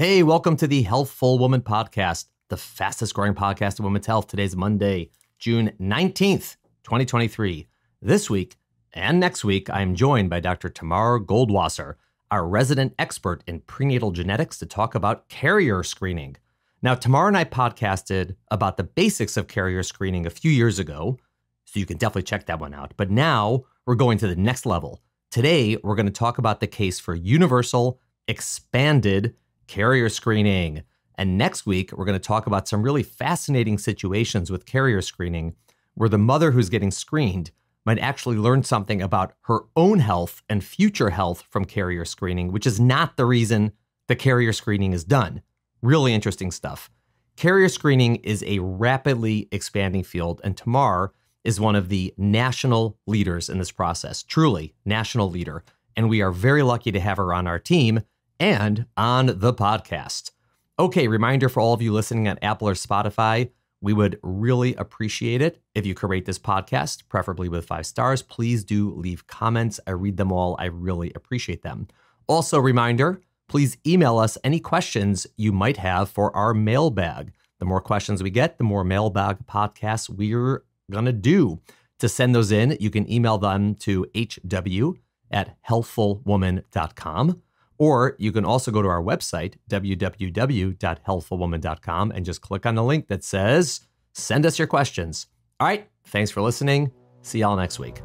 Hey, welcome to the Healthful Woman Podcast, the fastest growing podcast in women's health. Today's Monday, June 19th, 2023. This week and next week, I am joined by Dr. Tamar Goldwaser, our resident expert in prenatal genetics, to talk about carrier screening. Now, Tamar and I podcasted about the basics of carrier screening a few years ago, so you can definitely check that one out. But now we're going to the next level. Today, we're going to talk about the case for universal, expanded carrier screening. And next week, we're going to talk about some really fascinating situations with carrier screening where the mother who's getting screened might actually learn something about her own health and future health from carrier screening, which is not the reason the carrier screening is done. Really interesting stuff. Carrier screening is a rapidly expanding field, and Tamar is one of the national leaders in this process, truly national leader. And we are very lucky to have her on our team and on the podcast. Okay, reminder for all of you listening on Apple or Spotify, we would really appreciate it if you could rate this podcast, preferably with 5 stars. Please do leave comments. I read them all. I really appreciate them. Also, reminder, please email us any questions you might have for our mailbag. The more questions we get, the more mailbag podcasts we're going to do. To send those in, you can email them to hw@healthfulwoman.com. Or you can also go to our website, www.healthfulwoman.com, and just click on the link that says, send us your questions. All right, thanks for listening. See y'all next week.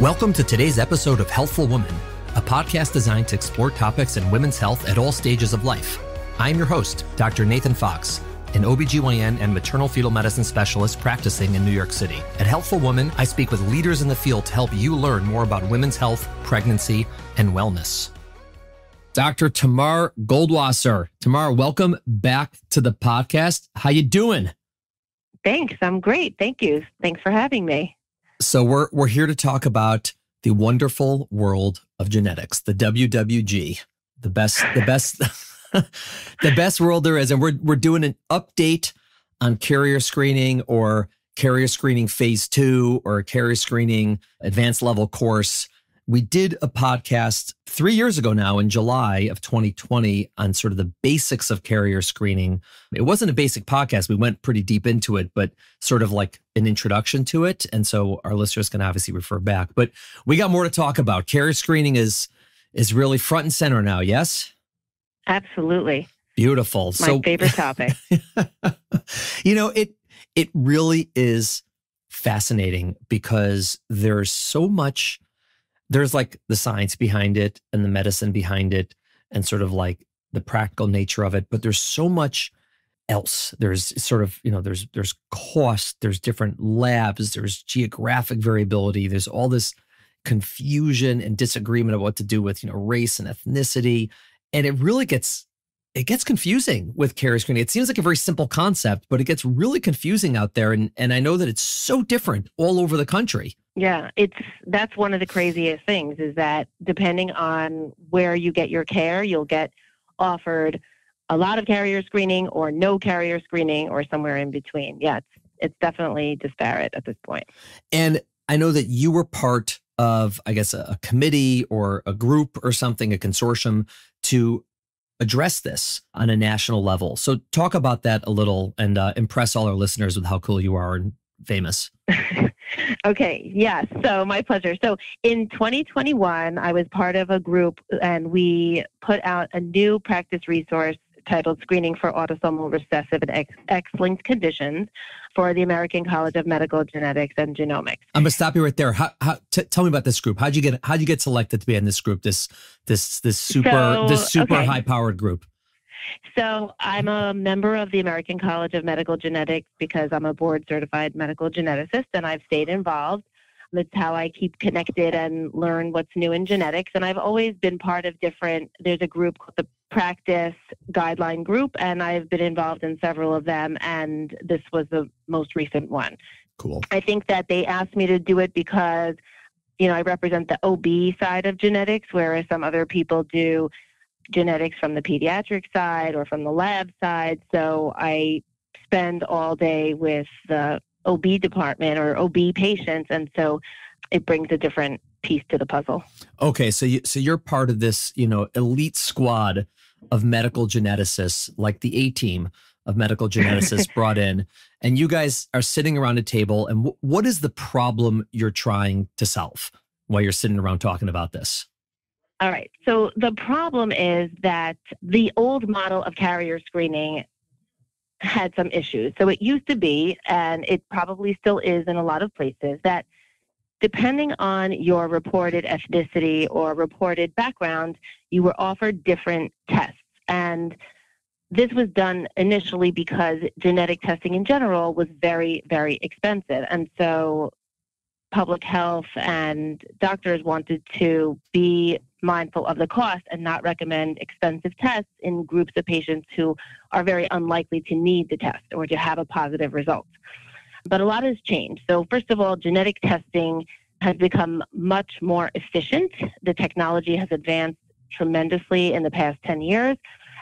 Welcome to today's episode of Healthful Woman, a podcast designed to explore topics in women's health at all stages of life. I'm your host, Dr. Nathan Fox, an OBGYN and maternal fetal medicine specialist practicing in New York City. At Healthful Woman, I speak with leaders in the field to help you learn more about women's health, pregnancy, and wellness. Dr. Tamar Goldwaser. Tamar, welcome back to the podcast. How you doing? Thanks. I'm great. Thank you. Thanks for having me. So we're here to talk about the wonderful world of genetics, the WWG, the best the best world there is. And we're doing an update on carrier screening, or carrier screening phase 2, or a carrier screening advanced level course. We did a podcast 3 years ago now in July of 2020 on sort of the basics of carrier screening. It wasn't a basic podcast. We went pretty deep into it, but sort of like an introduction to it. And so our listeners can obviously refer back. But we got more to talk about. Carrier screening is really front and center now, yes? Absolutely. Beautiful. My favorite topic. It really is fascinating because there's so much, there's like the science behind it and the medicine behind it and sort of like the practical nature of it, but there's so much else. There's sort of, there's cost, there's different labs, there's geographic variability, there's all this confusion and disagreement of what to do with, race and ethnicity. And it really gets confusing with carrier screening. It seems like a very simple concept, but it gets really confusing out there. And I know that it's so different all over the country. Yeah, that's one of the craziest things is that depending on where you get your care, you'll get offered a lot of carrier screening or no carrier screening or somewhere in between. Yeah, it's definitely disparate at this point. And I know that you were part of, I guess, a committee or a group or something, a consortium to address this on a national level. So talk about that a little and impress all our listeners with how cool you are and famous. Okay. Yes. So my pleasure. So in 2021, I was part of a group and we put out a new practice resource titled Screening for Autosomal Recessive and X-Linked Conditions for the American College of Medical Genetics and Genomics. I'm gonna stop you right there. Tell me about this group. How'd you get selected to be in this group? This super high powered group. So I'm a member of the American College of Medical Genetics because I'm a board certified medical geneticist and I've stayed involved. That's how I keep connected and learn what's new in genetics. And I've always been part of there's a group called the Practice Guideline Group, and I've been involved in several of them, and this was the most recent one. Cool. I think that they asked me to do it because, I represent the OB side of genetics, whereas some other people do genetics from the pediatric side or from the lab side. So I spend all day with the OB department or OB patients, and so it brings a different piece to the puzzle. Okay, so you're part of this, elite squad of medical geneticists, like the A-team of medical geneticists brought in, and you guys are sitting around a table. And what is the problem you're trying to solve while you're sitting around talking about this? All right. So the problem is that the old model of carrier screening had some issues. So it used to be, and it probably still is in a lot of places, that depending on your reported ethnicity or reported background, you were offered different tests. And this was done initially because genetic testing in general was very, very expensive. And so public health and doctors wanted to be mindful of the cost and not recommend expensive tests in groups of patients who are very unlikely to need the test or to have a positive result. But a lot has changed. So first of all, genetic testing has become much more efficient. The technology has advanced tremendously in the past 10 years,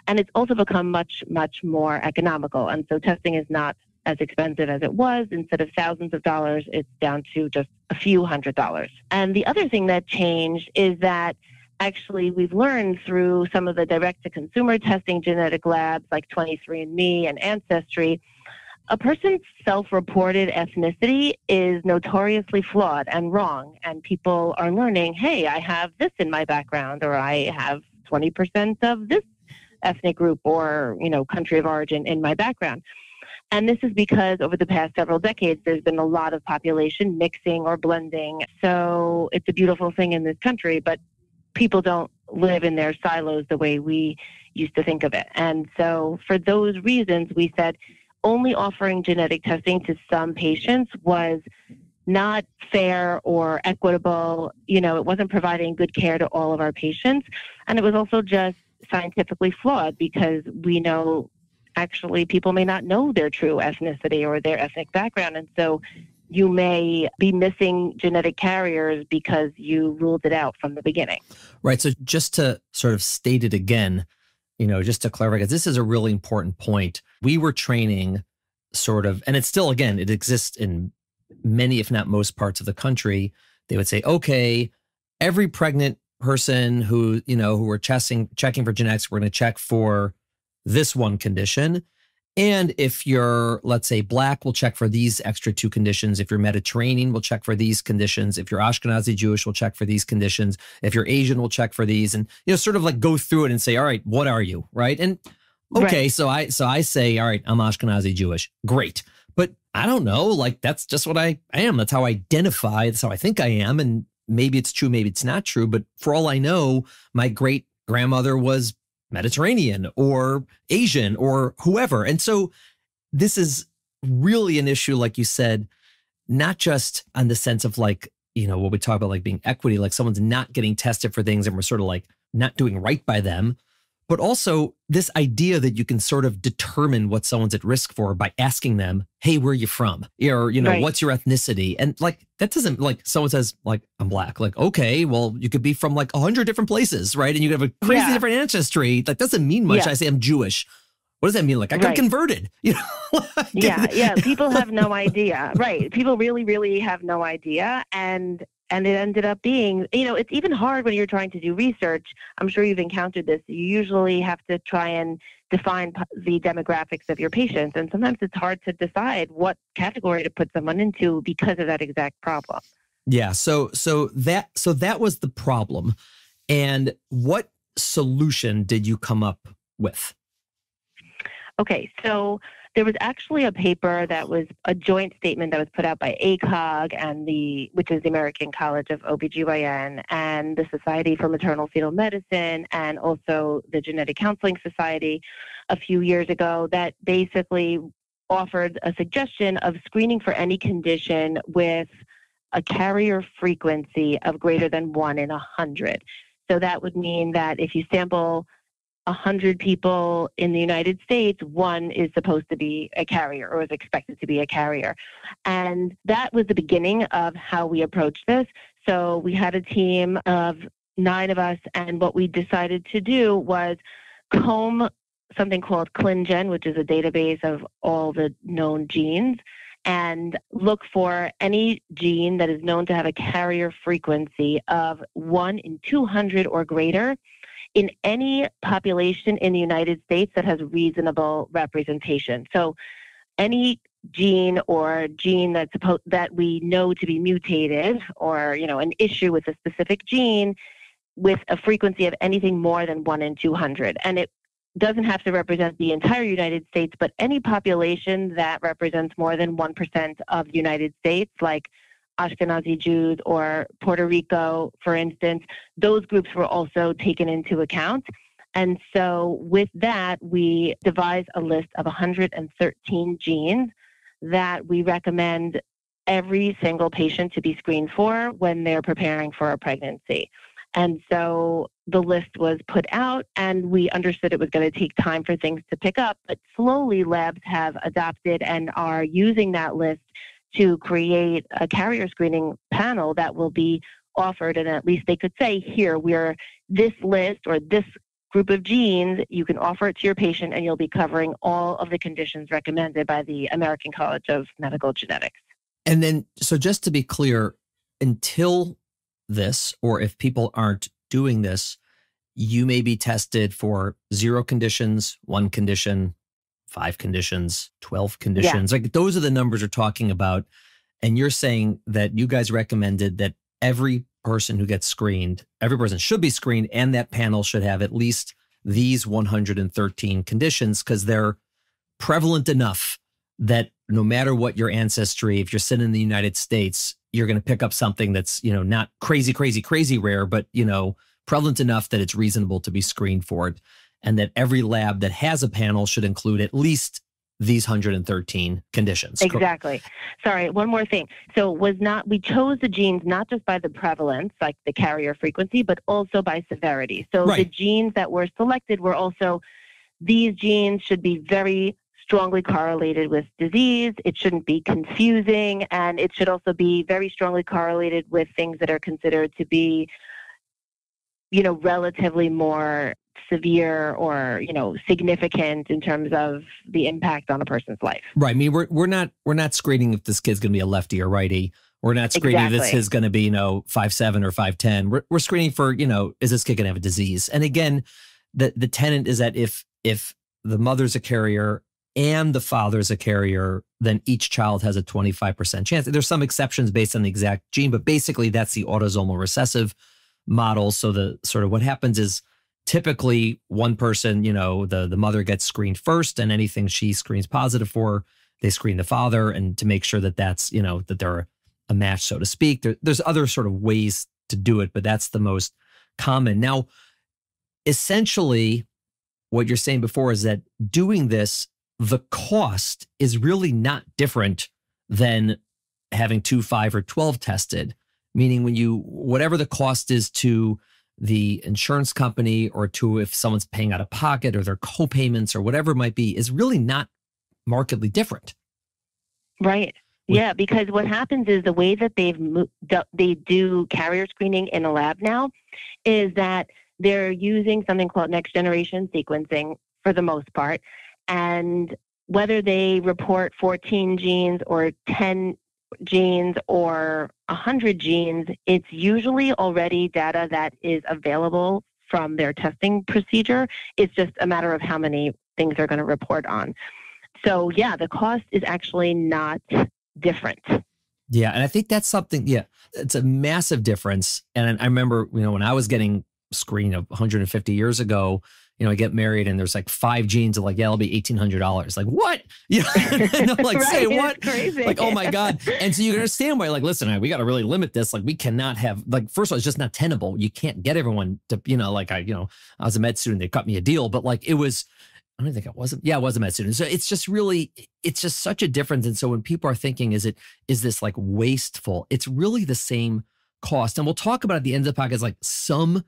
and it's also become much, much more economical. And so testing is not as expensive as it was. Instead of thousands of dollars, it's down to just a few $100s. And the other thing that changed is that actually we've learned through some of the direct-to-consumer testing genetic labs like 23andMe and Ancestry, a person's self-reported ethnicity is notoriously flawed and wrong. And people are learning, hey, I have this in my background, or I have 20% of this ethnic group or, country of origin in my background. And this is because over the past several decades, there's been a lot of population mixing or blending. So it's a beautiful thing in this country, but people don't live in their silos the way we used to think of it. And so for those reasons, we said only offering genetic testing to some patients was not fair or equitable. It wasn't providing good care to all of our patients. And it was also just scientifically flawed because we know actually people may not know their true ethnicity or their ethnic background. And so you may be missing genetic carriers because you ruled it out from the beginning. Right. So just to sort of state it again, just to clarify, because this is a really important point. We were training sort of, and it's still, again, it exists in many, if not most parts of the country. They would say, okay, every pregnant person who we're checking for genetics, we're going to check for this one condition. And if you're, let's say, Black, we'll check for these extra two conditions. If you're Mediterranean, we'll check for these conditions. If you're Ashkenazi Jewish, we'll check for these conditions. If you're Asian, we'll check for these. And, sort of like go through it and say, all right, what are you? Right. And okay, right. So I say, all right, I'm Ashkenazi Jewish. Great. But I don't know, like, that's just what I am. That's how I identify. That's how I think I am. And maybe it's true, maybe it's not true. But for all I know, my great grandmother was Mediterranean or Asian or whoever. And so this is really an issue, like you said, not just on the sense of like, what we talk about, like being equity, like someone's not getting tested for things and we're sort of like not doing right by them, but also this idea that you can sort of determine what someone's at risk for by asking them, hey, where are you from? Or, right. What's your ethnicity? And like, that doesn't, like, someone says, like, I'm Black. Like, okay, well, you could be from like 100 different places, right? And you could have a crazy different ancestry. That doesn't mean much. I say I'm Jewish. What does that mean? Like, I got converted, Yeah. People have no idea. Right. People really, really have no idea. And it ended up being, it's even hard when you're trying to do research. I'm sure you've encountered this. You usually have to try and define the demographics of your patients. And sometimes it's hard to decide what category to put someone into because of that exact problem. Yeah. So that was the problem. And what solution did you come up with? Okay. So there was actually a paper that was a joint statement that was put out by ACOG and which is the American College of OBGYN, and the Society for Maternal Fetal Medicine, and also the Genetic Counseling Society a few years ago, that basically offered a suggestion of screening for any condition with a carrier frequency of greater than 1 in 100. So that would mean that if you sample 100 people in the United States, one is supposed to be a carrier or is expected to be a carrier. And that was the beginning of how we approached this. So we had a team of 9 of us, and what we decided to do was comb something called ClinGen, which is a database of all the known genes, and look for any gene that is known to have a carrier frequency of 1 in 200 or greater in any population in the United States that has reasonable representation. So any gene or gene that we know to be mutated, or an issue with a specific gene with a frequency of anything more than 1 in 200. And it doesn't have to represent the entire United States, but any population that represents more than 1% of the United States, like Ashkenazi Jews or Puerto Rico, for instance, those groups were also taken into account. And so with that, we devised a list of 113 genes that we recommend every single patient to be screened for when they're preparing for a pregnancy. And so the list was put out, and we understood it was going to take time for things to pick up, but slowly labs have adopted and are using that list to create a carrier screening panel that will be offered, and at least they could say, here, we're this list or this group of genes, you can offer it to your patient and you'll be covering all of the conditions recommended by the American College of Medical Genetics. And then, so just to be clear, until this, or if people aren't doing this, you may be tested for 0 conditions, 1 condition, 5 conditions, 12 conditions. Yeah. Like those are the numbers we're talking about. And you're saying that you guys recommended that every person who gets screened, every person should be screened, and that panel should have at least these 113 conditions because they're prevalent enough that no matter what your ancestry, if you're sitting in the United States, you're going to pick up something that's, not crazy rare, but, prevalent enough that it's reasonable to be screened for it. And that every lab that has a panel should include at least these 113 conditions. Exactly. Sorry, one more thing. So we chose the genes not just by the prevalence, like the carrier frequency, but also by severity. So right. The genes that were selected were also, these genes should be very strongly correlated with disease. It shouldn't be confusing, and it should also be very strongly correlated with things that are considered to be, relatively more severe or, significant in terms of the impact on a person's life. Right. I mean, we're not screening if this kid's going to be a lefty or righty. We're not screening if this is going to be, 5'7" or 5'10". We're screening for, is this kid going to have a disease? And again, the tenet is that if the mother's a carrier and the father's a carrier, then each child has a 25% chance. There's some exceptions based on the exact gene, but basically that's the autosomal recessive model. So the sort of what happens is typically one person, the mother gets screened first, and anything she screens positive for, they screen the father, and to make sure that that's, that they're a match, so to speak. There's other sort of ways to do it, but that's the most common. Now, essentially, what you're saying before is that doing this, the cost is really not different than having 2, 5, or 12 tested. Meaning whatever the cost is to the insurance company or to if someone's paying out of pocket or their co-payments or whatever it might be is really not markedly different. Right. Yeah, because what happens is the way that they do carrier screening in a lab now is that they're using something called next generation sequencing for the most part. And whether they report 14 genes or 10 genes or 100 genes, it's usually already data that is available from their testing procedure. It's just a matter of how many things they're going to report on. So yeah, the cost is actually not different. Yeah, and I think that's something, it's a massive difference. And I remember, when I was getting screened 150 years ago, I get married and there's like 5 genes of like, it'll be $1,800. Like, what? And I'm like, right, say what? Crazy. Like, oh my God. And so you understand why, like, listen, we got to really limit this. Like, we cannot have, like, first of all, it's just not tenable. You can't get everyone to, I was a med student, they cut me a deal, but like, it was, I don't think it wasn't. Yeah, I was a med student. So it's just such a difference. And so when people are thinking, is this like wasteful? It's really the same cost. And we'll talk about at the end of the podcast, like some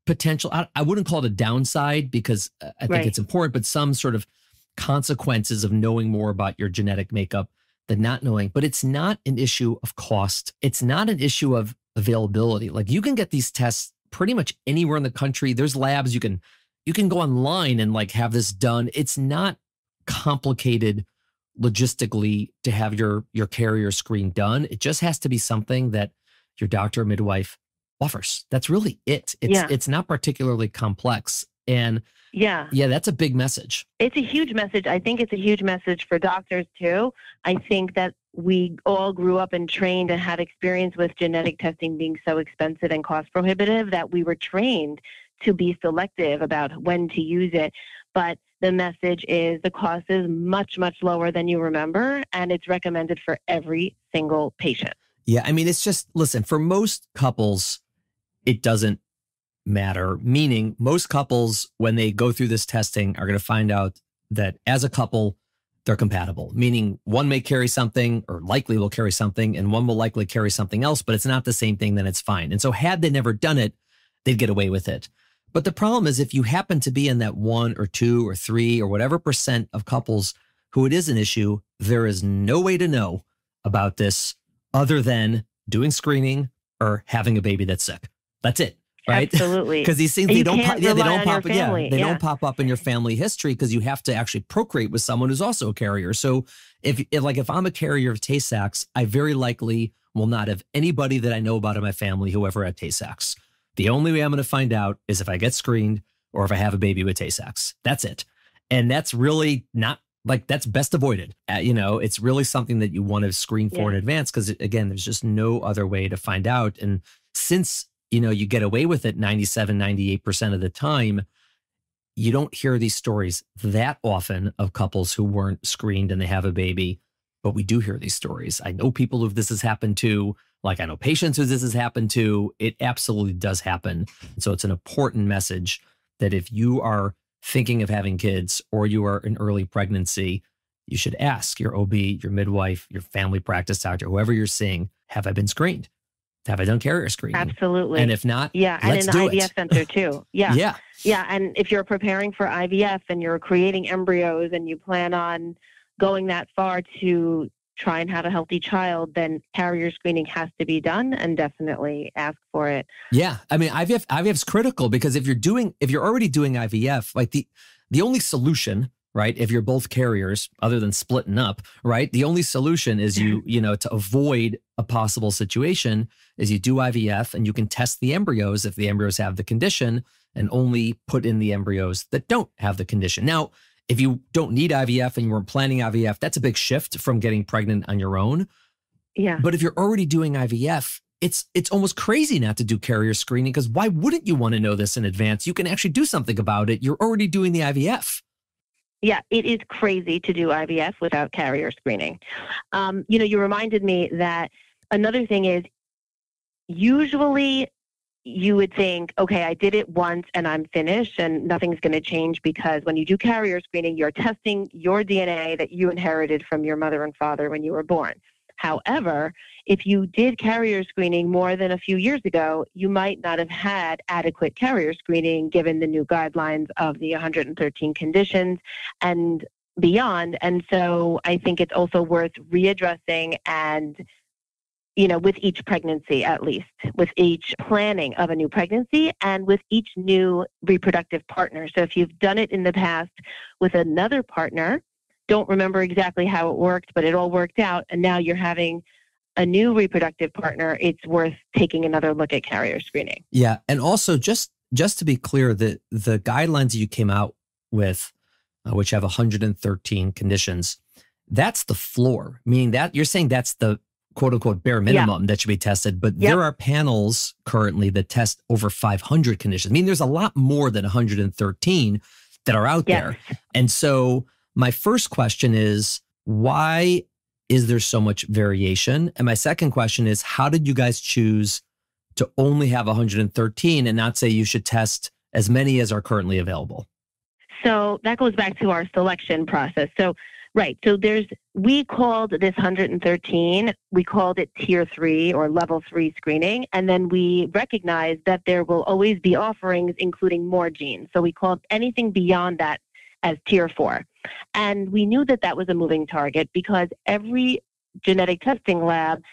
potential, I wouldn't call it a downside because I think it's important, but some sort of consequences of knowing more about your genetic makeup than not knowing. But it's not an issue of cost. It's not an issue of availability. Like you can get these tests pretty much anywhere in the country. There's labs you can go online and like have this done. It's not complicated logistically to have your carrier screen done. It just has to be something that your doctor or midwife offers. That's really it. It's not particularly complex. And yeah, that's a big message. It's a huge message. I think it's a huge message for doctors too. I think that we all grew up and trained and had experience with genetic testing being so expensive and cost prohibitive that we were trained to be selective about when to use it. But the message is the cost is much, much lower than you remember, and it's recommended for every single patient. Yeah, I mean, it's just, listen, for most couples, it doesn't matter. Meaning, most couples, when they go through this testing, are going to find out that as a couple, they're compatible. Meaning, one may carry something, or likely will carry something, and one will likely carry something else, but it's not the same thing, then it's fine. And so had they never done it, they'd get away with it. But the problem is, if you happen to be in that 1 or 2 or 3 or whatever % of couples who it is an issue, there is no way to know about this other than doing screening or having a baby that's sick. That's it. Right? Absolutely. Because these things, they don't pop up in your family history, because you have to actually procreate with someone who's also a carrier. So if I'm a carrier of Tay-Sachs, I very likely will not have anybody that I know about in my family who ever had Tay-Sachs. The only way I'm going to find out is if I get screened or if I have a baby with Tay-Sachs. That's it. And that's really not, that's best avoided. It's really something that you want to screen for in advance, because again, there's just no other way to find out. And since you get away with it 97, 98% of the time, you don't hear these stories that often of couples who weren't screened and they have a baby, but we do hear these stories. I know people who this has happened to, I know patients who this has happened to. It absolutely does happen. So it's an important message that if you are thinking of having kids or you are in early pregnancy, you should ask your OB, your midwife, your family practice doctor, whoever you're seeing, have I been screened? Have I done carrier screening? Absolutely. And if not, and in the IVF center too. Yeah. And if you're preparing for IVF and you're creating embryos and you plan on going that far to try and have a healthy child, then carrier screening has to be done, and definitely ask for it. Yeah. I mean, IVF's critical, because if you're already doing IVF, the only solution, right, if you're both carriers, other than splitting up, right, the only solution is to avoid a possible situation is you do IVF, and you can test the embryos if the embryos have the condition, and only put in the embryos that don't have the condition. Now, if you don't need IVF and you weren't planning IVF, that's a big shift from getting pregnant on your own. Yeah. But if you're already doing IVF, it's almost crazy not to do carrier screening, because why wouldn't you want to know this in advance? You can actually do something about it. You're already doing the IVF. Yeah, it is crazy to do IVF without carrier screening. You reminded me that another thing is, usually you would think, okay, I did it once and I'm finished and nothing's going to change, because when you do carrier screening, you're testing your DNA that you inherited from your mother and father when you were born. However, if you did carrier screening more than a few years ago, you might not have had adequate carrier screening given the new guidelines of the 113 conditions and beyond. And so I think it's also worth readdressing and with each pregnancy, at least, with each planning of a new pregnancy and with each new reproductive partner. So if you've done it in the past with another partner, don't remember exactly how it worked, but it all worked out, and now you're having a new reproductive partner, it's worth taking another look at carrier screening. Yeah. And also, just to be clear, the guidelines that you came out with, which have 113 conditions, that's the floor, meaning that you're saying that's the quote unquote bare minimum that should be tested. But there are panels currently that test over 500 conditions. I mean, there's a lot more than 113 that are out there. And so my first question is, why is there so much variation? And my second question is, how did you guys choose to only have 113 and not say you should test as many as are currently available? So that goes back to our selection process. So we called this 113, we called it tier 3 or level 3 screening. And then we recognized that there will always be offerings including more genes. So we called anything beyond that as tier 4. And we knew that that was a moving target, because every genetic testing lab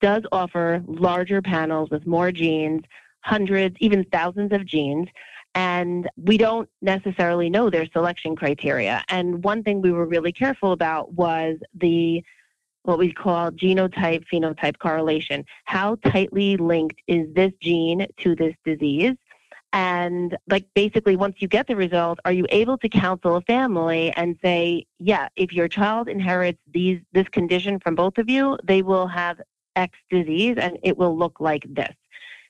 does offer larger panels with more genes, hundreds, even thousands of genes. And we don't necessarily know their selection criteria. And one thing we were really careful about was what we call genotype-phenotype correlation. How tightly linked is this gene to this disease? And basically, once you get the result, are you able to counsel a family and say, yeah, if your child inherits this condition from both of you, they will have X disease and it will look like this.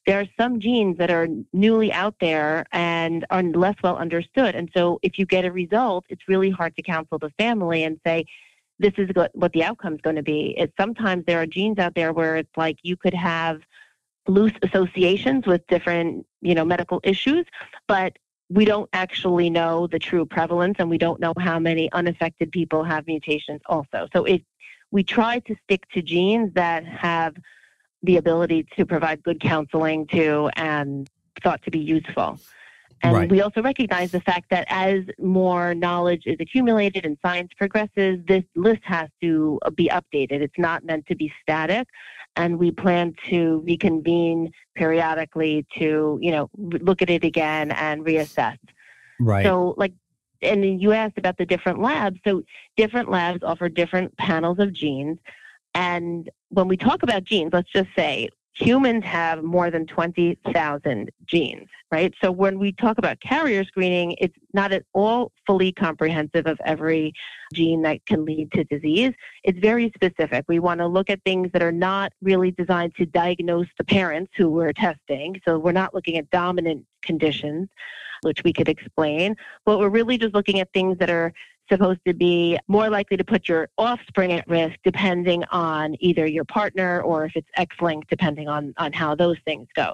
There are some genes that are newly out there and are less well understood. And so if you get a result, it's really hard to counsel the family and say, this is what the outcome is going to be. Sometimes there are genes out there where it's like you could have loose associations with different, medical issues, but we don't actually know the true prevalence, and we don't know how many unaffected people have mutations also. So we try to stick to genes that have the ability to provide good counseling to and thought to be useful. And Right. we also recognize the fact that as more knowledge is accumulated and science progresses, this list has to be updated. It's not meant to be static. And we plan to reconvene periodically to, look at it again and reassess. Right. So and then you asked about the different labs. So different labs offer different panels of genes. And when we talk about genes, let's just say humans have more than 20,000 genes, right? So when we talk about carrier screening, it's not at all fully comprehensive of every gene that can lead to disease. It's very specific. We want to look at things that are not really designed to diagnose the parents who we're testing. So we're not looking at dominant conditions, which we could explain, but we're really just looking at things that are supposed to be more likely to put your offspring at risk depending on either your partner or if it's X-linked, depending on how those things go.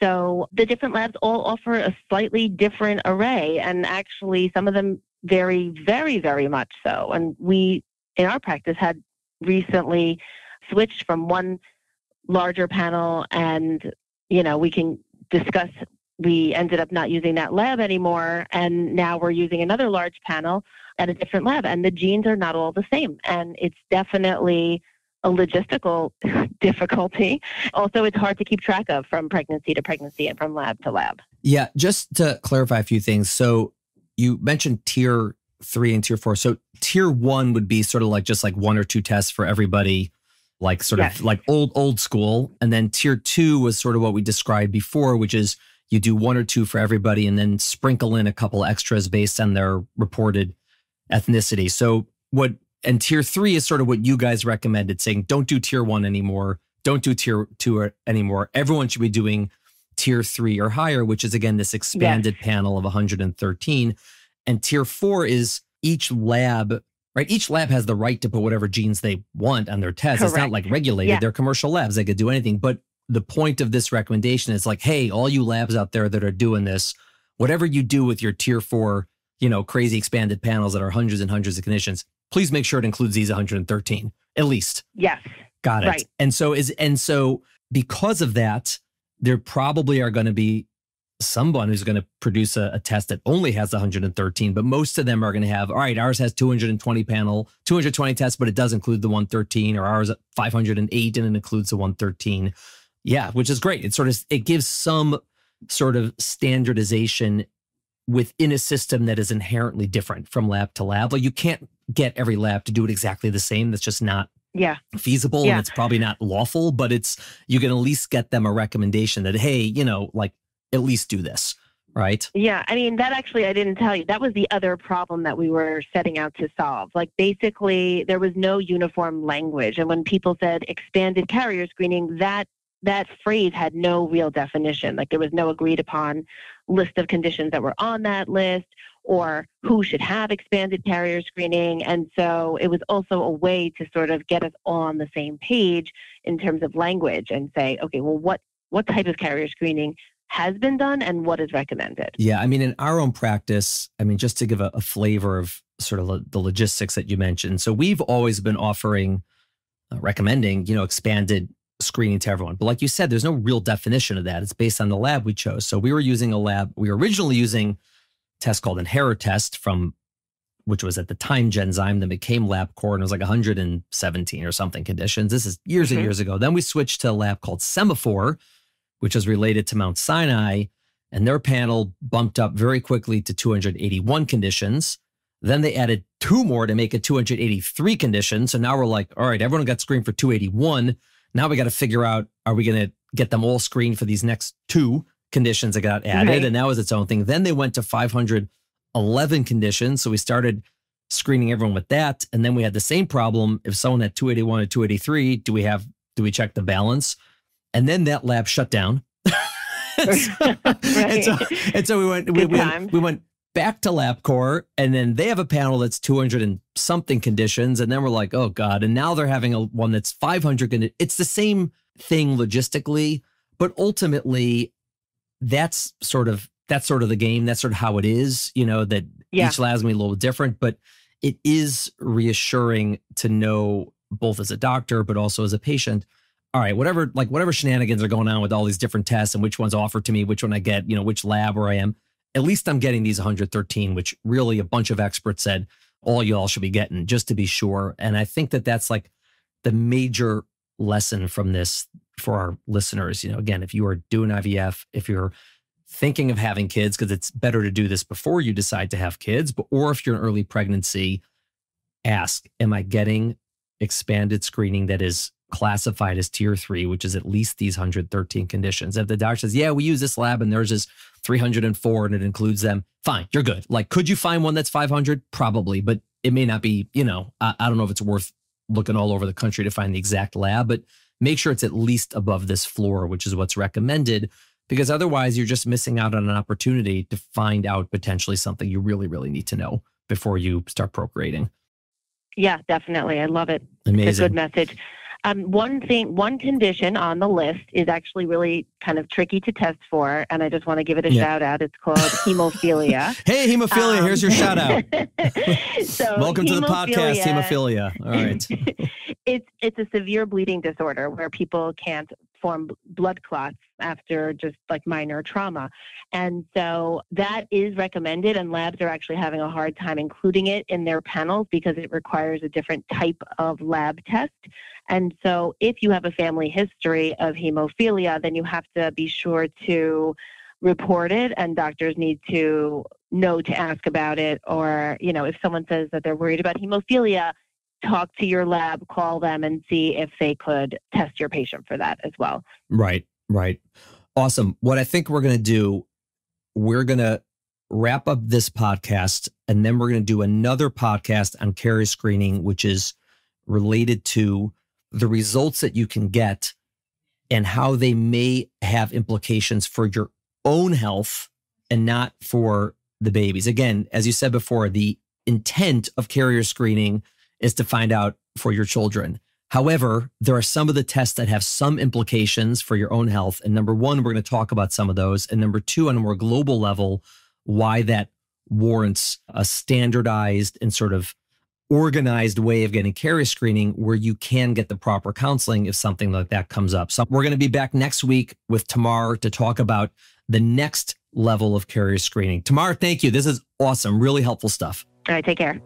So the different labs all offer a slightly different array, and actually some of them vary very, very much so. And we, in our practice, had recently switched from one larger panel and, we can discuss, we ended up not using that lab anymore, and now we're using another large panel at a different lab, and the genes are not all the same. And it's definitely a logistical difficulty. Also, it's hard to keep track of from pregnancy to pregnancy and from lab to lab. Yeah, just to clarify a few things. So you mentioned tier 3 and tier 4. So tier 1 would be sort of just one or two tests for everybody, of like old school. And then tier 2 was sort of what we described before, which is you do one or two for everybody and then sprinkle in a couple extras based on their reported ethnicity. And tier 3 is sort of what you guys recommended, saying don't do tier 1 anymore, don't do tier 2 anymore. Everyone should be doing tier 3 or higher, which is again this expanded panel of 113. And tier 4 is each lab, right? Each lab has the right to put whatever genes they want on their test. Correct. It's not like regulated. Yeah. They're commercial labs. They could do anything. But the point of this recommendation is hey, all you labs out there that are doing this, whatever you do with your tier 4, crazy expanded panels that are hundreds and hundreds of conditions, please make sure it includes these 113, at least. Yes. Got it. Right. And so because of that, there probably are going to be someone who's going to produce a test that only has 113, but most of them are going to have, all right, ours has 220 tests, but it does include the 113, or ours at 508 and it includes the 113. Yeah, which is great. It gives some sort of standardization within a system that is inherently different from lab to lab. You can't get every lab to do it exactly the same. That's just not feasible, and it's probably not lawful, but you can at least get them a recommendation that, hey, at least do this, right? Yeah, I mean, that actually, I didn't tell you, that was the other problem that we were setting out to solve. Basically, there was no uniform language. And when people said expanded carrier screening, that phrase had no real definition. There was no agreed upon list of conditions that were on that list or who should have expanded carrier screening. And so it was also a way to sort of get us all on the same page in terms of language and say, okay, well, what type of carrier screening has been done and what is recommended? Yeah, I mean, in our own practice, just to give a flavor of sort of the logistics that you mentioned. So we've always been recommending, expanded screening to everyone. But like you said, there's no real definition of that. It's based on the lab we chose. So we were originally using a test called Inheritest which was at the time Genzyme, then became LabCorp, and it was 117 or something conditions. This is years and years ago. Then we switched to a lab called Semaphore, which is related to Mount Sinai. and their panel bumped up very quickly to 281 conditions. Then they added 2 more to make it 283 conditions. So now we're like, all right, everyone got screened for 281. Now we got to figure out, are we going to get them all screened for these next 2 conditions that got added? Right. And that was its own thing. Then they went to 511 conditions. So we started screening everyone with that. And then we had the same problem. If someone had 281 or 283, do we check the balance? And then that lab shut down. and so we went back to LabCorp, and then they have a panel that's 200 and something conditions. And then we're like, oh God. And now they're having one that's 500. It's the same thing logistically, but ultimately that's sort of the game. That's sort of how it is, that each lab is going to be a little different, but it is reassuring to know, both as a doctor, but also as a patient, all right, whatever shenanigans are going on with all these different tests and which one's offered to me, which one I get, which lab where I am, at least I'm getting these 113, which really a bunch of experts said all y'all should be getting, just to be sure. And I think that that's like the major lesson from this for our listeners. Again, if you are doing IVF, if you're thinking of having kids, because it's better to do this before you decide to have kids, or if you're in early pregnancy, ask, am I getting expanded screening that is classified as tier 3, which is at least these 113 conditions? If the doctor says, yeah, we use this lab and theirs is 304 and it includes them, fine, you're good. Like, could you find one that's 500? Probably, but it may not be, I don't know if it's worth looking all over the country to find the exact lab, but make sure it's at least above this floor, which is what's recommended, because otherwise you're just missing out on an opportunity to find out potentially something you really, really need to know before you start procreating. Yeah, definitely. I love it. Amazing. It's a good message. One condition on the list is actually really kind of tricky to test for, and I just want to give it a shout out. It's called hemophilia. Hey, hemophilia, here's your shout out. So welcome to the podcast, hemophilia. All right. It's a severe bleeding disorder where people can't form blood clots after just like minor trauma. And so that is recommended, and labs are actually having a hard time including it in their panels because it requires a different type of lab test. And so if you have a family history of hemophilia, then you have to be sure to report it, and doctors need to know to ask about it. Or, if someone says that they're worried about hemophilia, talk to your lab, call them and see if they could test your patient for that as well. Right. Awesome. What I think we're going to do, we're going to wrap up this podcast, and then we're going to do another podcast on carrier screening, which is related to the results that you can get and how they may have implications for your own health and not for the babies. Again, as you said before, the intent of carrier screening is to find out for your children. However, there are some of the tests that have some implications for your own health. And number one, we're going to talk about some of those. And number two, on a more global level, why that warrants a standardized and sort of organized way of getting carrier screening where you can get the proper counseling if something like that comes up. So we're going to be back next week with Tamar to talk about the next level of carrier screening. Tamar, thank you. This is awesome. Really helpful stuff. All right, take care.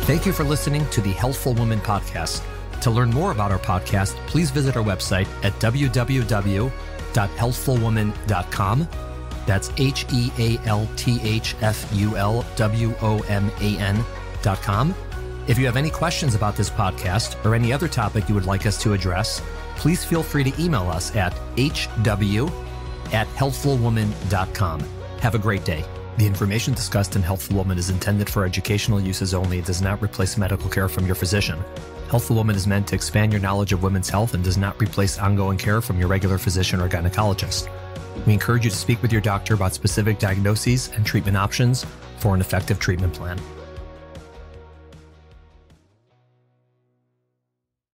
Thank you for listening to the Healthful Woman podcast. To learn more about our podcast, please visit our website at www.healthfulwoman.com. That's HEALTHFULWOMAN.com. If you have any questions about this podcast or any other topic you would like us to address, please feel free to email us at hw@healthfulwoman.com. Have a great day. The information discussed in Healthful Woman is intended for educational uses only. It does not replace medical care from your physician. Healthful Woman is meant to expand your knowledge of women's health and does not replace ongoing care from your regular physician or gynecologist. We encourage you to speak with your doctor about specific diagnoses and treatment options for an effective treatment plan.